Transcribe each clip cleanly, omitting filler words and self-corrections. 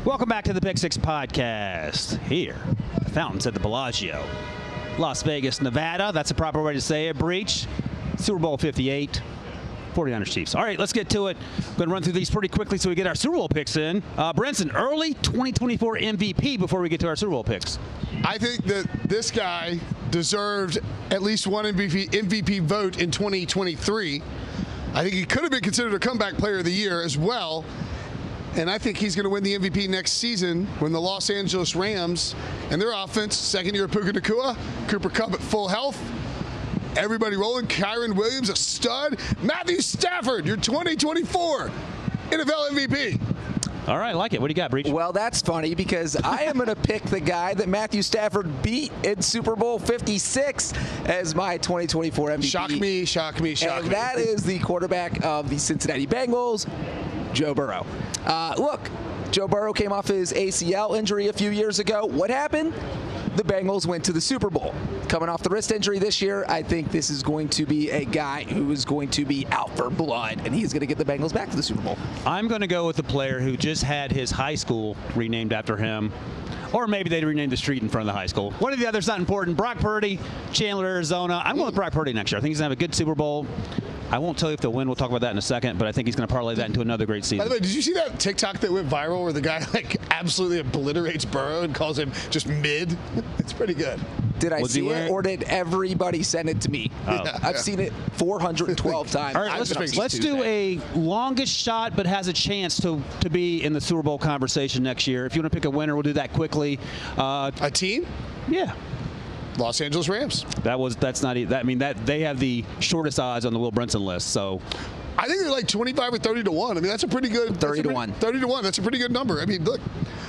Welcome back to the Pick Six Podcast. Here, the Fountains at the Bellagio, Las Vegas, Nevada. That's the proper way to say it. Breach, Super Bowl 58, 49ers Chiefs. All right, let's get to it. I'm going to run through these pretty quickly so we get our Super Bowl picks in. Brinson, early 2024 MVP before we get to our Super Bowl picks. I think that this guy deserved at least one MVP vote in 2023. I think he could have been considered a comeback player of the year as well. And I think he's going to win the MVP next season when the Los Angeles Rams and their offense, second year of Puka Nacua, Cooper Kupp at full health, everybody rolling, Kyren Williams, a stud, Matthew Stafford, your 2024 NFL MVP. All right, I like it. What do you got, Breach? Well, that's funny because I am going to pick the guy that Matthew Stafford beat in Super Bowl 56 as my 2024 MVP. Shock me. And that is the quarterback of the Cincinnati Bengals, Joe Burrow. Look, Joe Burrow came off his ACL injury a few years ago. What happened? The Bengals went to the Super Bowl. Coming off the wrist injury this year, I think this is going to be a guy who is going to be out for blood, and he's going to get the Bengals back to the Super Bowl. I'm going to go with the player who just had his high school renamed after him. Or maybe they renamed the street in front of the high school. One of the others not important. Brock Purdy, Chandler, Arizona. I'm going with Brock Purdy next year. I think he's going to have a good Super Bowl. I won't tell you if they'll win. We'll talk about that in a second, but I think he's going to parlay that into another great season. By the way, did you see that TikTok that went viral where the guy absolutely obliterates Burrow and calls him just mid? It's pretty good. Did I see it, or did everybody send it to me? Oh. I've seen it 412 times. All right, let's do a longest shot but has a chance to be in the Super Bowl conversation next year. If you want to pick a winner, we'll do that quickly. A team? Yeah. Los Angeles Rams. That's not that. I mean, that they have the shortest odds on the Will Brinson list. So I think they're like 25 or 30 to 1. I mean, that's a pretty good 30 to 1. 30 to 1. That's a pretty good number. I mean, look,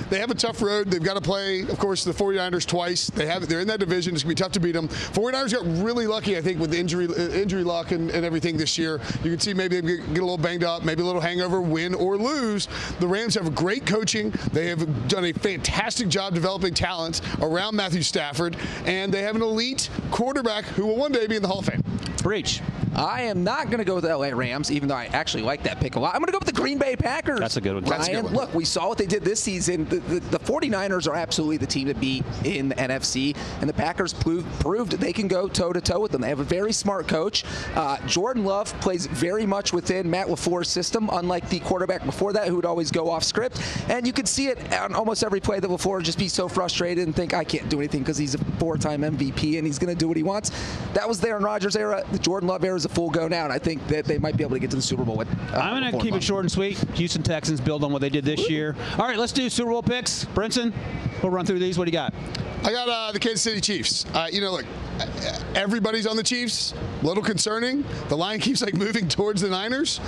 they have a tough road. They've got to play, of course, the 49ers twice. They're in that division. It's going to be tough to beat them. 49ers got really lucky, I think, with the injury luck and everything this year. You can see maybe they get a little banged up, maybe a little hangover, win or lose. The Rams have great coaching. They have done a fantastic job developing talent around Matthew Stafford, and they have an elite quarterback who will one day be in the Hall of Fame. Breach. I am not going to go with the LA Rams, even though I actually like that pick a lot. I'm going to go with the Green Bay Packers. That's a good one. Ryan, look, we saw what they did this season. The 49ers are absolutely the team to beat in the NFC, and the Packers proved they can go toe-to-toe with them. They have a very smart coach. Jordan Love plays very much within Matt LaFleur's system, unlike the quarterback before that who would always go off script. And you could see it on almost every play that LaFleur would just be so frustrated and think, I can't do anything because he's a four-time MVP and he's going to do what he wants. That was the Aaron Rodgers era. The Jordan Love era is a full go now, and I think that they might be able to get to the Super Bowl with I'm going to keep it short and sweet. Houston Texans build on what they did this year. All right, let's do Super Bowl picks. Brinson, we'll run through these. What do you got? I got the Kansas City Chiefs. Look, everybody's on the Chiefs. A little concerning. The line keeps moving towards the Niners.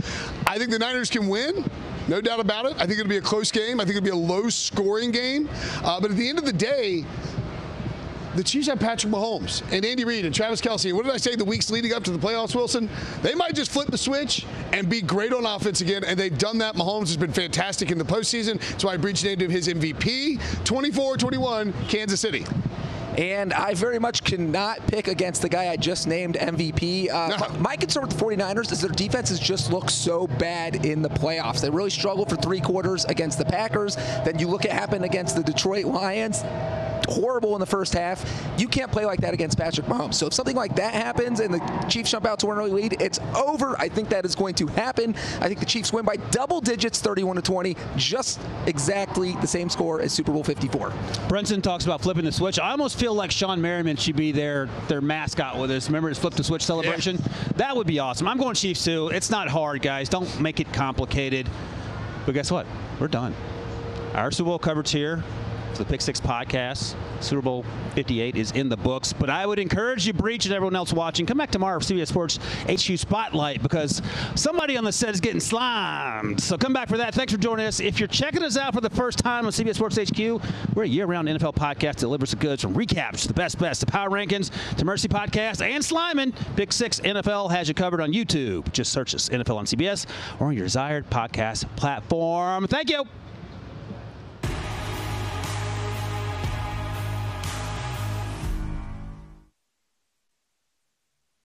I think the Niners can win. No doubt about it. I think it'll be a close game. I think it'll be a low-scoring game. But at the end of the day, the Chiefs have Patrick Mahomes and Andy Reid and Travis Kelce. What did I say the weeks leading up to the playoffs, Wilson? They might just flip the switch and be great on offense again, and they've done that. Mahomes has been fantastic in the postseason. That's why Breach named him his MVP. 24-21, Kansas City. And I very much cannot pick against the guy I just named MVP. My concern with the 49ers is their defenses just look so bad in the playoffs. They really struggle for three quarters against the Packers. Then you look at what happened against the Detroit Lions. Horrible in the first half. You can't play like that against Patrick Mahomes. So if something like that happens and the Chiefs jump out to an early lead, it's over. I think that is going to happen. I think the Chiefs win by double digits, 31-20, just exactly the same score as Super Bowl 54. Brinson talks about flipping the switch. I almost feel like Sean Merriman should be their mascot with us. Remember his flip the switch celebration? Yeah. That would be awesome. I'm going Chiefs too. It's not hard, guys. Don't make it complicated. But guess what? We're done. Our Super Bowl coverage here. The Pick Six Podcast. Super Bowl 58 is in the books. But I would encourage you, Breach, and everyone else watching, come back tomorrow for CBS Sports HQ Spotlight because somebody on the set is getting slimed. So come back for that. Thanks for joining us. If you're checking us out for the first time on CBS Sports HQ, we're a year-round NFL podcast that delivers the goods from recaps to the best, the Power Rankings, to Mercy Podcast, and Sliming. Pick Six NFL has you covered on YouTube. Just search us, NFL on CBS, or on your desired podcast platform. Thank you.